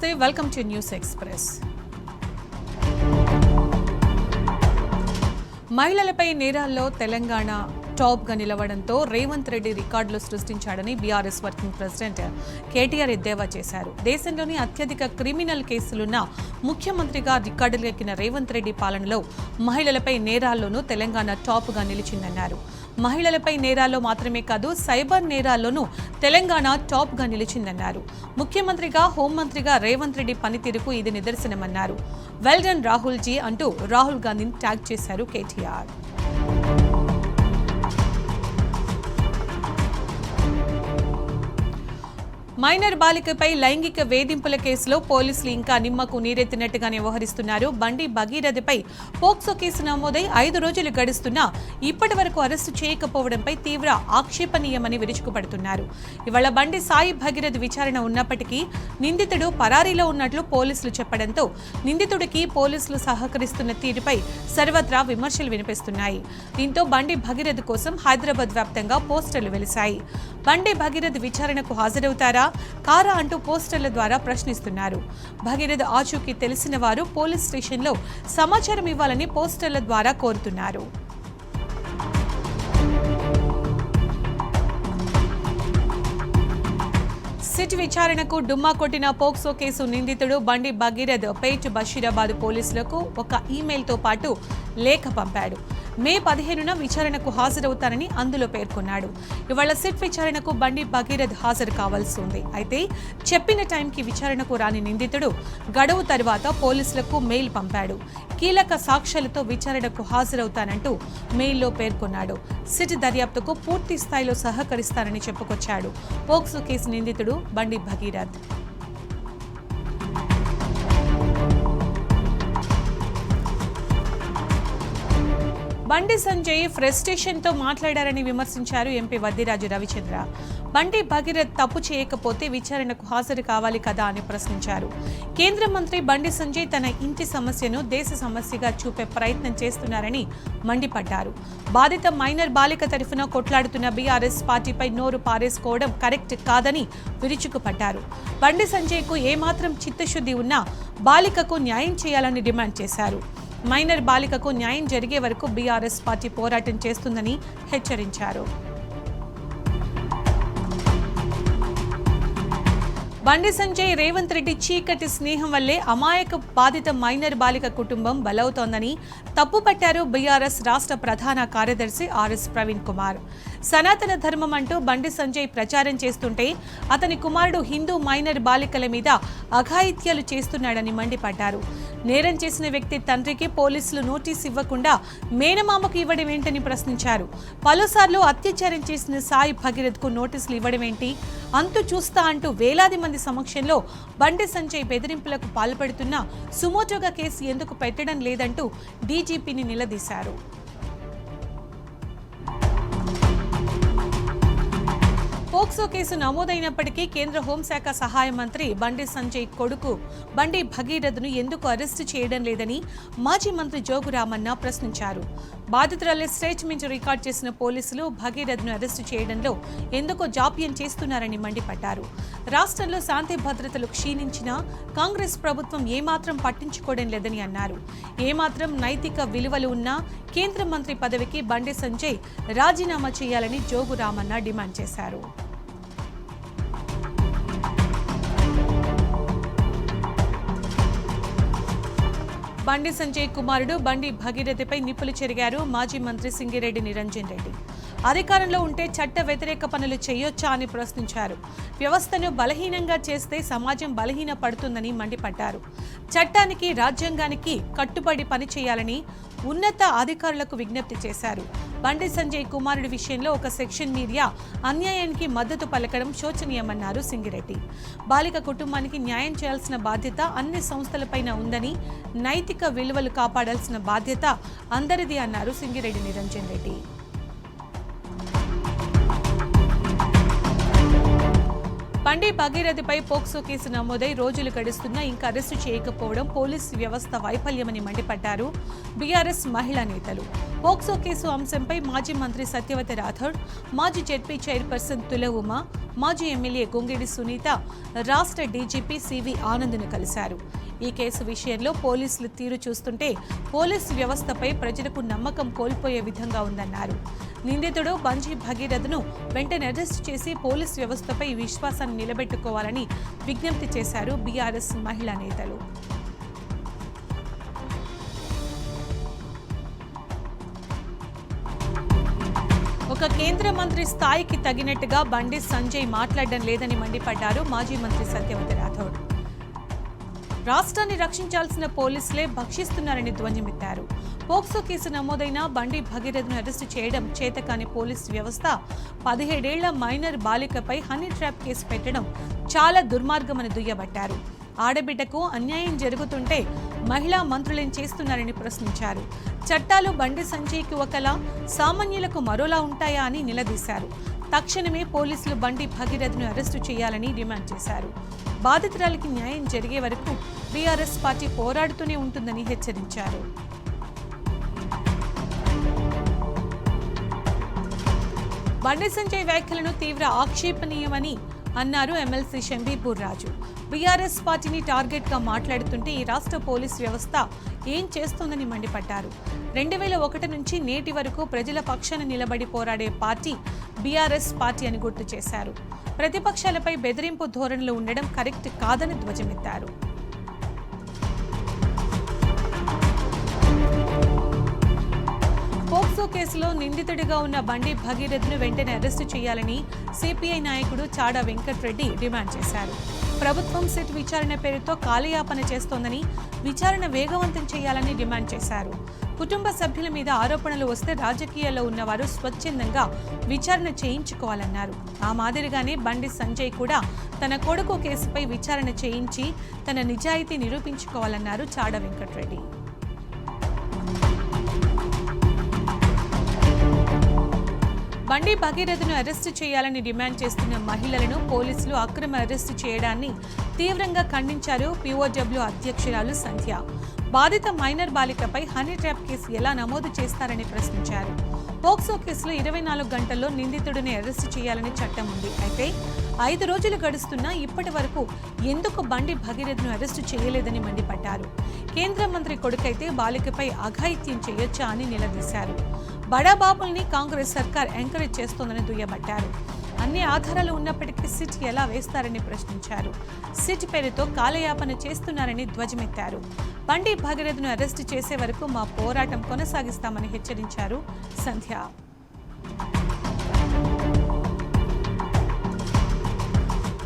నమస్తే, welcome to news express. మహిళలపై నేరాల్లో Telangana top గా నిలవడంతో రేవంత్ రెడ్డి రికార్డులు సృష్టించాడని బీఆర్ఎస్ వర్కింగ్ ప్రెసిడెంట్ కేటీఆర్ ఎద్దేవా చేశారు. దేశంలోని అత్యధిక క్రిమినల్ కేసులున్న ముఖ్యమంత్రిగా రికార్డులెక్కిన రేవంత్ రెడ్డి పాలనలో మహిళలపై నేరాల్లోనూ తెలంగాణ టాప్ గా నిలిచిందన్నారు. మహిళలపై నేరాల్లో మాత్రమే కాదు, సైబర్ నేరాల్లోనూ తెలంగాణ టాప్ గా నిలిచిందన్నారు. ముఖ్యమంత్రిగా, హోంమంత్రిగా రేవంత్ రెడ్డి పనితీరుకు ఇది నిదర్శనమన్నారు. వెల్ డన్ రాహుల్ జీ అంటూ రాహుల్ గాంధీని ట్యాగ్ చేశారు కేటీఆర్. మైనర్ బాలికపై లైంగిక వేధింపుల కేసులో పోలీసులు ఇంకా నిమ్మకు నీరెత్తినట్టుగానే వ్యవహరిస్తున్నారు. బండి భగీరథపై పోక్సో కేసు నమోదై 5 రోజులు గడుస్తున్నా ఇప్పటి వరకు అరెస్టు చేయకపోవడంపై తీవ్ర ఆక్షేపణీయమని విరుచుకుపడుతున్నారు. ఇవాళ బండి సాయి భగీరథ్ విచారణ ఉన్నప్పటికీ నిందితుడు పరారీలో ఉన్నట్లు పోలీసులు చెప్పడంతో నిందితుడికి పోలీసులు సహకరిస్తున్న తీరుపై సర్వత్రా విమర్శలు వినిపిస్తున్నాయి. దీంతో బండి భగీరథ్ కోసం హైదరాబాద్ వ్యాప్తంగా పోస్టర్లు వెలిశాయి. బండి భగీరథ్ విచారణకు హాజరవుతారా కారా అంటూ పోస్టర్ల ద్వారా ప్రశ్నిస్తున్నారు. భగీరథ్ ఆచూకీ తెలిసిన వారు పోలీస్ స్టేషన్లో సమాచారం ఇవ్వాలని పోస్టర్ల ద్వారా కోరుతున్నారు. సిట్ విచారణకు డుమ్మా కొట్టిన పోక్సో కేసు నిందితుడు బండి భగీరథ్ పేట్ బషీరాబాద్ పోలీసులకు ఒక ఈమెయిల్తో పాటు లేఖ పంపాడు. మే 15న విచారణకు హాజరవుతానని అందులో పేర్కొన్నాడు. ఇవాళ సిట్ విచారణకు బండి భగీరథ్ హాజరు కావాల్సి ఉంది. అయితే చెప్పిన టైంకి విచారణకు రాని నిందితుడు గడువు తర్వాత పోలీసులకు మెయిల్ పంపాడు. కీలక సాక్ష్యాలతో విచారణకు హాజరవుతానంటూ మెయిల్లో పేర్కొన్నాడు. సిట్ దర్యాప్తుకు పూర్తి స్థాయిలో సహకరిస్తానని చెప్పుకొచ్చాడు పోక్సో కేసు నిందితుడు బండి భగీరథ్. బండి సంజయ్ ఫ్రస్ట్రేషన్తో మాట్లాడారని విమర్శించారు ఎంపీ వద్దిరాజు రవిచంద్ర. బండి భగీరథ్ తప్పు చేయకపోతే విచారణకు హాజరు కావాలి కదా అని ప్రశ్నించారు. కేంద్ర మంత్రి బండి సంజయ్ తన ఇంటి సమస్యను దేశ సమస్యగా చూపే ప్రయత్నం చేస్తున్నారని మండిపడ్డారు. బాధిత మైనర్ బాలిక తరఫున కొట్లాడుతున్న బీఆర్ఎస్ పార్టీపై నోరు పారేసుకోవడం కరెక్ట్ కాదని విరుచుకుపడ్డారు. బండి సంజయ్కు ఏమాత్రం చిత్తశుద్ధి ఉన్నా బాలికకు న్యాయం చేయాలని డిమాండ్ చేశారు. మైనర్ బాలికకు న్యాయం జరిగే వరకు బీఆర్ఎస్ పార్టీ పోరాటం చేస్తుందని హెచ్చరించారు. బండి సంజయ్, రేవంత్ రెడ్డి చీకటి స్నేహం వల్లే అమాయక బాధిత మైనర్ బాలిక కుటుంబం బలవుతోందని తప్పుపట్టారు బీఆర్ఎస్ రాష్ట్ర ప్రధాన కార్యదర్శి ఆర్ఎస్ ప్రవీణ్ కుమార్. సనాతన ధర్మం అంటూ బండి సంజయ్ ప్రచారం చేస్తుంటే అతని కుమారుడు హిందూ మైనర్ బాలికల మీద అఘాయిత్యాలు చేస్తున్నాడని మండిపడ్డారు. నేరం చేసిన వ్యక్తి తండ్రికి పోలీసులు నోటీసు ఇవ్వకుండా మేనమామకు ఇవ్వడం ఏంటని ప్రశ్నించారు. పలుసార్లు అత్యాచారం చేసిన సాయి భగీరథ్కు నోటీసులు ఇవ్వడం ఏంటి, అంతు చూస్తా అంటూ వేలాది మంది సమక్షంలో బండి సంజయ్ బెదిరింపులకు పాల్పడుతున్నా సుమోటోగా కేసు ఎందుకు పెట్టడం లేదంటూ డీజీపీని నిలదీశారు. పోక్సో కేసు నమోదైనప్పటికీ కేంద్ర హోంశాఖ సహాయ మంత్రి బండి సంజయ్ కొడుకు బండి భగీరథ్ను ఎందుకు అరెస్టు చేయడం లేదని మాజీ మంత్రి జోగు రామన్న ప్రశ్నించారు. బాధితురాలి స్టేట్మెంట్ రికార్డ్ చేసిన పోలీసులు భగీరథ్ను అరెస్టు చేయడంలో ఎందుకు జాప్యం చేస్తున్నారని మండిపడ్డారు. రాష్ట్రంలో శాంతి భద్రతలు క్షీణించినా కాంగ్రెస్ ప్రభుత్వం ఏమాత్రం పట్టించుకోవడం లేదని అన్నారు. ఏమాత్రం నైతిక విలువలు ఉన్నా కేంద్ర మంత్రి పదవికి బండి సంజయ్ రాజీనామా చేయాలని జోగు రామన్న డిమాండ్ చేశారు. బండి సంజయ్ కుమారుడు బండి భగీరథపై నిప్పులు చెరిగారు మాజీ మంత్రి సింగిరెడ్డి నిరంజన్ రెడ్డి. అధికారంలో ఉంటే చట్ట వ్యతిరేక పనులు చేయొచ్చా అని ప్రశ్నించారు. వ్యవస్థను బలహీనంగా చేస్తే సమాజం బలహీన పడుతుందని మండిపడ్డారు. చట్టానికి, రాజ్యాంగానికి కట్టుబడి పనిచేయాలని ఉన్నత అధికారులకు విజ్ఞప్తి చేశారు. బండి సంజయ్ కుమారుడి విషయంలో ఒక సెక్షన్ మీడియా అన్యాయానికి మద్దతు పలకడం శోచనీయమన్నారు సింగిరెడ్డి. బాలిక కుటుంబానికి న్యాయం చేయాల్సిన బాధ్యత అన్ని సంస్థలపైన ఉందని, నైతిక విలువలు కాపాడాల్సిన బాధ్యత అందరిది అన్నారు సింగిరెడ్డి నిరంజన్ రెడ్డి. బండి భగీరథపై పోక్సో కేసు నమోదై రోజులు గడుస్తున్నా ఇంకా అరెస్టు చేయకపోవడం పోలీసు వ్యవస్థ వైఫల్యమని మండిపడ్డారు బీఆర్ఎస్ మహిళా నేతలు. పోక్సో కేసు అంశంపై మాజీ మంత్రి సత్యవతి రాథోడ్, మాజీ జెడ్పీ చైర్పర్సన్ తుల ఉమా, మాజీ ఎమ్మెల్యే గొంగిడి సునీత రాష్ట్ర డీజీపీ సివి ఆనంద్ను కలిశారు. ఈ కేసు విషయంలో పోలీసులు తీరు చూస్తుంటే పోలీసు వ్యవస్థపై ప్రజలకు నమ్మకం కోల్పోయే విధంగా ఉందన్నారు. నిందితుడు బండి భగీరథను వెంటనే అరెస్టు చేసి పోలీసు వ్యవస్థపై విశ్వాసాన్ని నిలబెట్టుకోవాలని విజ్ఞప్తి చేశారు బీఆర్ఎస్ మహిళా నేతలు. ఒక కేంద్ర మంత్రి స్థాయికి తగినట్టుగా బండి సంజయ్ మాట్లాడడం లేదని మండిపడ్డారు మాజీ మంత్రి సత్యవతి రాథోడ్. రాష్ట్రాన్ని రక్షించాల్సిన పోలీసులే భక్షిస్తున్నారని ధ్వజమెత్తారు. పోక్సో కేసు నమోదైన బండి భగీరథను అరెస్టు చేయడం చేతకాని పోలీసు వ్యవస్థ 17 ఏళ్ల మైనర్ బాలికపై హనీ ట్రాప్ కేసు పెట్టడం చాలా దుర్మార్గమని దుయ్యబట్టారు. ఆడబిడ్డకు అన్యాయం జరుగుతుంటే మహిళా మంత్రులేం చేస్తున్నారని ప్రశ్నించారు. చట్టాలు బండి సంజయ్కి ఒకలా, సామాన్యులకు మరోలా ఉంటాయా అని నిలదీశారు. తక్షణమే పోలీసులు బండి భగీరథను అరెస్టు చేయాలని డిమాండ్ చేశారు. బాధితురాలికి న్యాయం జరిగే వరకు బీఆర్ఎస్ పార్టీ పోరాడుతూనే ఉంటుందని హెచ్చరించారు. బండి సంజయ్ వ్యాఖ్యలను తీవ్ర ఆక్షేపణీయమని అన్నారు ఎమ్మెల్సీ షంబీపూర్ రాజు. బీఆర్ఎస్ పార్టీని టార్గెట్ గా మాట్లాడుతుంటే ఈ రాష్ట్ర పోలీస్ వ్యవస్థ ఏం చేస్తోందని మండిపడ్డారు. 2001 నుంచి నేటి వరకు ప్రజల పక్షాన నిలబడి పోరాడే పార్టీ బీఆర్ఎస్ పార్టీ అని గుర్తు చేశారు. ప్రతిపక్షాలపై బెదిరింపు ధోరణిలో ఉండడం కరెక్ట్ కాదని ధ్వజమెత్తారు. పోక్సో కేసులో నిందితుడిగా ఉన్న బండి భగీరథను వెంటనే అరెస్టు చేయాలని సిపిఐ నాయకుడు చాడా వెంకట్రెడ్డి డిమాండ్ చేశారు. ప్రభుత్వం సిట్ విచారణ పేరుతో కాలయాపన చేస్తోందని, విచారణ వేగవంతం చేయాలని డిమాండ్ చేశారు. కుటుంబ సభ్యుల మీద ఆరోపణలు వస్తే రాజకీయాల్లో ఉన్నవారు స్వచ్ఛందంగా విచారణ చేయించుకోవాలన్నారు. ఆ మాదిరిగానే బండి సంజయ్ కూడా తన కొడుకు కేసుపై విచారణ చేయించి తన నిజాయితీ నిరూపించుకోవాలన్నారు చాడా వెంకట్రెడ్డి. బండి భగీరథను అరెస్టు చేయాలని డిమాండ్ చేస్తున్న మహిళలను పోలీసులు అక్రమ అరెస్టు చేయడాన్ని తీవ్రంగా ఖండించారు పీఓడబ్ల్యూ అధ్యక్షురాలు సంధ్య. బాధిత మైనర్ బాలికపై హనీ ట్రాప్ కేసు ఎలా నమోదు చేస్తారని ప్రశ్నించారు. పోక్సో కేసులో 24 గంటల్లో నిందితుడిని అరెస్టు చేయాలని చట్టం ఉంది. అయితే 5 రోజులు గడుస్తున్నా ఇప్పటి వరకు ఎందుకు బండి భగీరథను అరెస్టు చేయలేదని మండిపడ్డారు. కేంద్ర మంత్రి కొడుకైతే బాలికపై అఘాయిత్యం చేయొచ్చా అని నిలదీశారు. బడాబాబుల్ని కాంగ్రెస్ సర్కార్ ఎంకరేజ్ చేస్తోందని దుయ్యబట్టారు. అన్ని ఆధారాలు ఉన్నప్పటికీ సిట్ ఎలా వేస్తారని ప్రశ్నించారు. సిట్ పేరుతో కాలయాపన చేస్తున్నారని ధ్వజమెత్తారు. బండి భగీరథను అరెస్టు చేసే వరకు మా పోరాటం కొనసాగిస్తామని హెచ్చరించారు సంధ్య.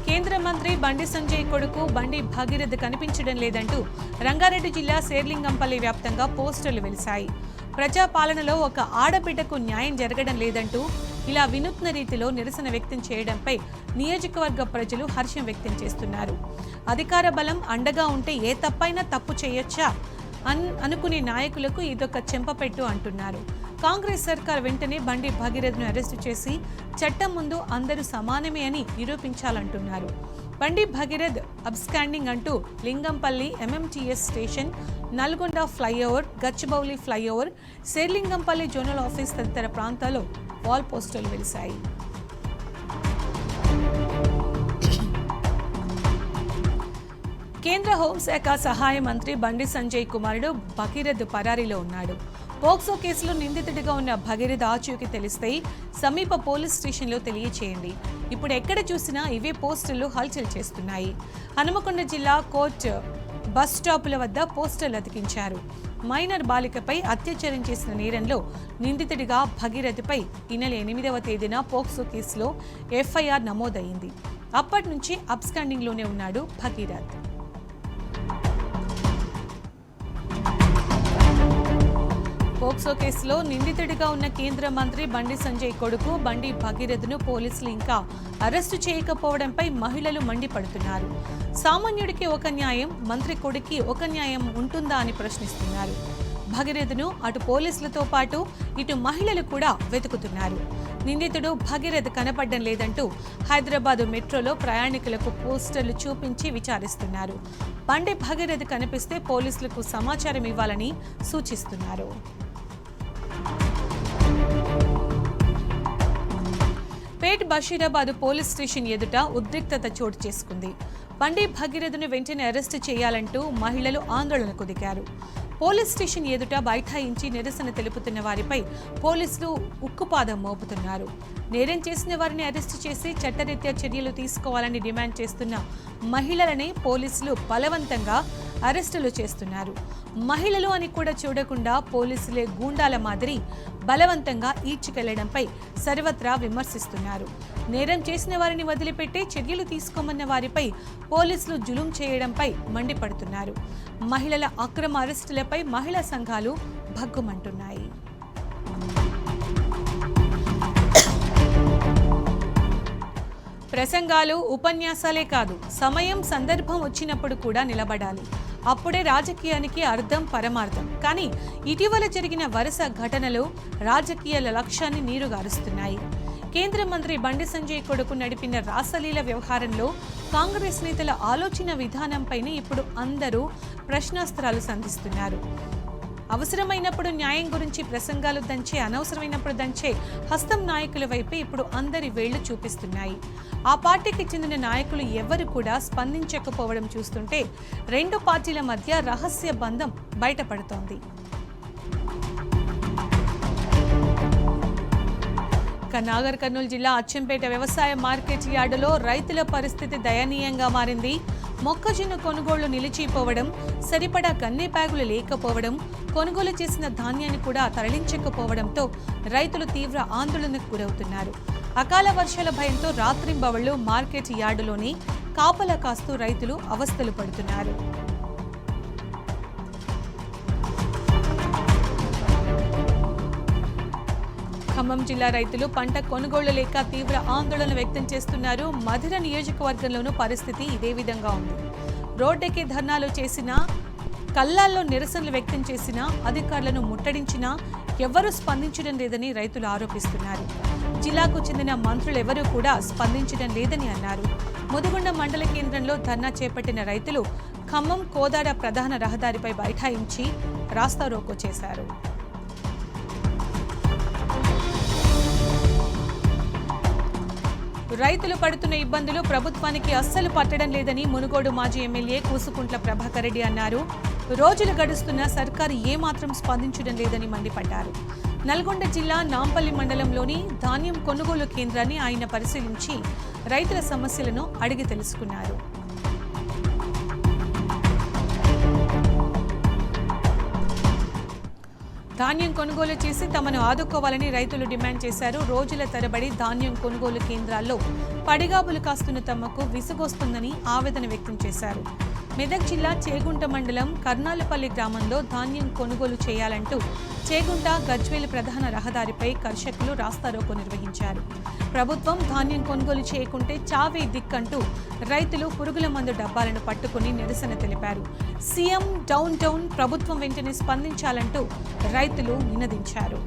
కేంద్ర మంత్రి బండి సంజయ్ కొడుకు బండి భగీరథ్ కనిపించడం లేదంటూ రంగారెడ్డి జిల్లా శేర్లింగంపల్లి వ్యాప్తంగా పోస్టర్లు వెలిశాయి. ప్రజాపాలనలో ఒక ఆడబిడ్డకు న్యాయం జరగడం లేదంటూ ఇలా వినూత్న రీతిలో నిరసన వ్యక్తం చేయడంపై నియోజకవర్గ ప్రజలు హర్షం వ్యక్తం చేస్తున్నారు. అధికార బలం అండగా ఉంటే ఏ తప్పైనా తప్పు చేయొచ్చా అనుకునే నాయకులకు ఇదొక చెంపపెట్టు అంటున్నారు. కాంగ్రెస్ సర్కార్ వెంటనే బండి భగీరథ్ను అరెస్టు చేసి చట్టం ముందు అందరూ సమానమే అని నిరూపించాలంటున్నారు. బండి భగీరథ్ అబ్స్కాండింగ్ అంటూ Lingampally MMTS station, Nalgonda flyover, Gachibowli flyover, Serilingampally zonal office తదితర ప్రాంతాల్లో వాల్ పోస్టర్లు వెలిశాయి. కేంద్ర హోంశాఖ సహాయ మంత్రి బండి సంజయ్ కుమారుడు భగీరథ్ పరారీలో ఉన్నాడు. పోక్సో కేసులో నిందితుడిగా ఉన్న భగీరథ్ ఆచూకీ తెలిస్తే సమీప పోలీస్ స్టేషన్లో తెలియచేయండి. ఇప్పుడు ఎక్కడ చూసినా ఇవే పోస్టర్లు హల్చల్ చేస్తున్నాయి. హనుమకొండ జిల్లా కోర్ట్ బస్ స్టాపుల వద్ద పోస్టర్లు అతికించారు. మైనర్ బాలికపై అత్యాచారం చేసిన నేరంలో నిందితుడిగా భగీరథ్పై ఈ నెల 8వ తేదీన పోక్సో కేసులో ఎఫ్ఐఆర్ నమోదైంది. అప్పటి నుంచి అబ్స్కాండింగ్లోనే ఉన్నాడు భగీరథ్. పోక్సో కేసులో నిందితుడిగా ఉన్న కేంద్ర మంత్రి బండి సంజయ్ కొడుకు బండి భగీరథ్ను పోలీసులు ఇంకా అరెస్టు చేయకపోవడంపై మహిళలు మండిపడుతున్నారు. సామాన్యుడికి ఒక న్యాయం, మంత్రి కొడుకి ఒక న్యాయం ఉంటుందా అని ప్రశ్నిస్తున్నారు. భగీరథను అటు పోలీసులతో పాటు ఇటు మహిళలు కూడా వెతుకుతున్నారు. నిందితుడు భగీరథ్ కనపడడం లేదంటూ హైదరాబాద్ మెట్రోలో ప్రయాణికులకు పోస్టర్లు చూపించి విచారిస్తున్నారు. బండి భగీరథ్ కనిపిస్తే పోలీసులకు సమాచారం ఇవ్వాలని సూచిస్తున్నారు. పేట్ బషీరాబాద్ పోలీస్ స్టేషన్ ఎదుట ఉద్రిక్తత చోటు చేసుకుంది. బండి భగీరథను వెంటనే అరెస్టు చేయాలంటూ మహిళలు ఆందోళనకు దిగారు. పోలీస్ స్టేషన్ ఎదుట బైఠాయించి నిరసన తెలుపుతున్న వారిపై పోలీసులు ఉక్కుపాదం మోపుతున్నారు. నేరం చేసిన వారిని అరెస్టు చేసి చట్టరీత్యా చర్యలు తీసుకోవాలని డిమాండ్ చేస్తున్న మహిళలని పోలీసులు బలవంతంగా అరెస్టులు చేస్తున్నారు. మహిళలు అని కూడా చూడకుండా పోలీసులే గూండాల మాదిరి బలవంతంగా ఈడ్చుకెళ్లడంపై సర్వత్రా విమర్శిస్తున్నారు. నేరం చేసిన వారిని వదిలిపెట్టి చర్యలు తీసుకోమన్న వారిపై పోలీసులు జులుం చేయడంపై మండిపడుతున్నారు. మహిళల అక్రమ అరెస్టులపై మహిళా సంఘాలు భగ్గుమంటున్నాయి. ప్రసంగాలు, ఉపన్యాసాలే కాదు, సమయం సందర్భం వచ్చినప్పుడు కూడా నిలబడాలి. అప్పుడే రాజకీయానికి అర్థం, పరమార్థం. కానీ ఇటీవల జరిగిన వరుస ఘటనలు రాజకీయాల లక్ష్యాన్ని నీరుగారుస్తున్నాయి. కేంద్ర మంత్రి బండి సంజయ్ కొడుకు నడిపిన రాసలీల వ్యవహారంలో కాంగ్రెస్ నేతల ఆలోచన విధానంపైనే ఇప్పుడు అందరూ ప్రశ్నాస్త్రాలు సంధిస్తున్నారు. అవసరమైనప్పుడు న్యాయం గురించి ప్రసంగాలు దంచే, అనవసరమైనప్పుడు దంచే హస్తం నాయకుల వైపే ఇప్పుడు అందరి వేళ్లు చూపిస్తున్నాయి. ఆ పార్టీకి చెందిన నాయకులు ఎవరు కూడా స్పందించకపోవడం చూస్తుంటే రెండు పార్టీల మధ్య రహస్య బంధం బయటపడుతోంది. నాగర్ కర్నూలు జిల్లా అచ్చంపేట వ్యవసాయ మార్కెట్ యార్డులో రైతుల పరిస్థితి దయనీయంగా మారింది. మొక్కజొన్న కొనుగోళ్లు నిలిచిపోవడం, సరిపడా గన్ని బ్యాగులు లేకపోవడం, కొనుగోలు చేసిన ధాన్యాన్ని కూడా తరలించకపోవడంతో రైతులు తీవ్ర ఆందోళనకు గురవుతున్నారు. అకాల వర్షాల భయంతో రాత్రింబవళ్లు మార్కెట్ యార్డులోని కాపలా కాస్తూ రైతులు అవస్థలు పడుతున్నారు. ఖమ్మం జిల్లా రైతులు పంట కొనుగోళ్లు లేక తీవ్ర ఆందోళన వ్యక్తం చేస్తున్నారు. మధిర నియోజకవర్గంలోనూ పరిస్థితి ఇదే విధంగా ఉంది. రోడ్డెక్కి ధర్నాలు చేసినా, కల్లాల్లో నిరసనలు వ్యక్తం చేసినా, అధికారులను ముట్టడించినా ఎవ్వరూ స్పందించడం లేదని రైతులు ఆరోపిస్తున్నారు. జిల్లాకు చెందిన మంత్రులెవరూ కూడా స్పందించడం లేదని అన్నారు. ముదిగొండ మండల కేంద్రంలో ధర్నా చేపట్టిన రైతులు ఖమ్మం కోదాడ ప్రధాన రహదారిపై బైఠాయించి రాస్తారోకో చేశారు. రైతులు పడుతున్న ఇబ్బందులు ప్రభుత్వానికి అస్సలు పట్టడం లేదని మునుగోడు మాజీ ఎమ్మెల్యే కూసుకుంట్ల ప్రభాకర్ రెడ్డి అన్నారు. రోజులు గడుస్తున్నా సర్కారు ఏమాత్రం స్పందించడం లేదని మండిపడ్డారు. నల్గొండ జిల్లా నాంపల్లి మండలంలోని ధాన్యం కొనుగోలు కేంద్రాన్ని ఆయన పరిశీలించి రైతుల సమస్యలను అడిగి తెలుసుకున్నారు. ధాన్యం కొనుగోలు చేసి తమను ఆదుకోవాలని రైతులు డిమాండ్ చేశారు. రోజుల తరబడి ధాన్యం కొనుగోలు కేంద్రాల్లో పడిగాపులు కాస్తున్న తమకు విసుగొస్తుందని ఆవేదన వ్యక్తం చేశారు. మెదక్ జిల్లా చేగుంట మండలం కర్నాలపల్లి గ్రామంలో ధాన్యం కొనుగోలు చేయాలంటూ చేగుంట గజ్వేల్ ప్రధాన రహదారిపై కర్షకులు రాస్తారోకో నిర్వహించారు. ప్రభుత్వం ధాన్యం కొనుగోలు చేయకుంటే చావే దిక్కంటూ రైతులు పురుగుల మందు డబ్బాలను పట్టుకుని నిరసన తెలిపారు. సీఎం డౌన్ ప్రభుత్వం వెంటనే స్పందించాలంటూ రైతులు నినదించారు.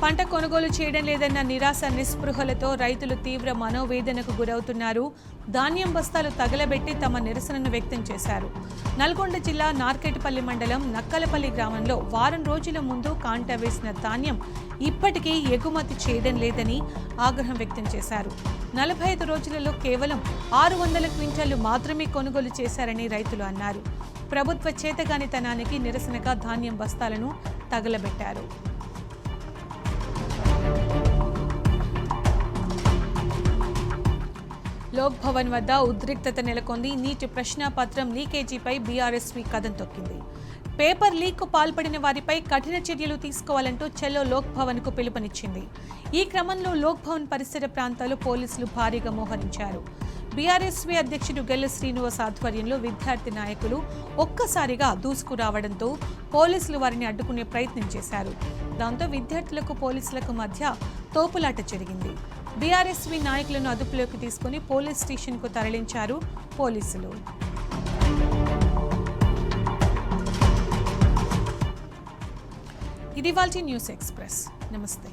పంట కొనుగోలు చేయడం లేదన్న నిరాశ నిస్పృహలతో రైతులు తీవ్ర మనోవేదనకు గురవుతున్నారు. ధాన్యం బస్తాలు తగలబెట్టి తమ నిరసనను వ్యక్తం చేశారు. నల్గొండ జిల్లా నార్కెట్పల్లి మండలం నక్కలపల్లి గ్రామంలో వారం రోజుల ముందు కాంట వేసిన ధాన్యం ఇప్పటికీ ఎగుమతి చేయడం లేదని ఆగ్రహం వ్యక్తం చేశారు. 45 రోజులలో కేవలం 600 క్వింటాళ్లు మాత్రమే కొనుగోలు చేశారని రైతులు అన్నారు. ప్రభుత్వ చేతగానితనానికి నిరసనగా ధాన్యం బస్తాలను తగలబెట్టారు. లోక్ భవన్ వద్ద ఉద్రిక్తత నెలకొంది. నీటి ప్రశ్నాపత్రం లీకేజీపై బీఆర్ఎస్వి కదం తొక్కింది. పేపర్ లీక్కు పాల్పడిన వారిపై కఠిన చర్యలు తీసుకోవాలంటూ చెల్లో లోక్ భవన్ కు పిలుపునిచ్చింది. ఈ క్రమంలో లోక్ భవన్ పరిసర ప్రాంతాలు పోలీసులు భారీగా మోహరించారు. బీఆర్ఎస్వి అధ్యక్షుడు గెల్ల శ్రీనివాస్ ఆధ్వర్యంలో విద్యార్థి నాయకులు ఒక్కసారిగా దూసుకురావడంతో పోలీసులు వారిని అడ్డుకునే ప్రయత్నం చేశారు. దాంతో విద్యార్థులకు పోలీసులకు మధ్య తోపులాట జరిగింది. బీఆర్ఎస్వి నాయకులను అదుపులోకి తీసుకుని పోలీస్ స్టేషన్కు తరలించారు పోలీసులు. ఇది ఇవాల్టి న్యూస్ ఎక్స్ప్రెస్. నమస్తే.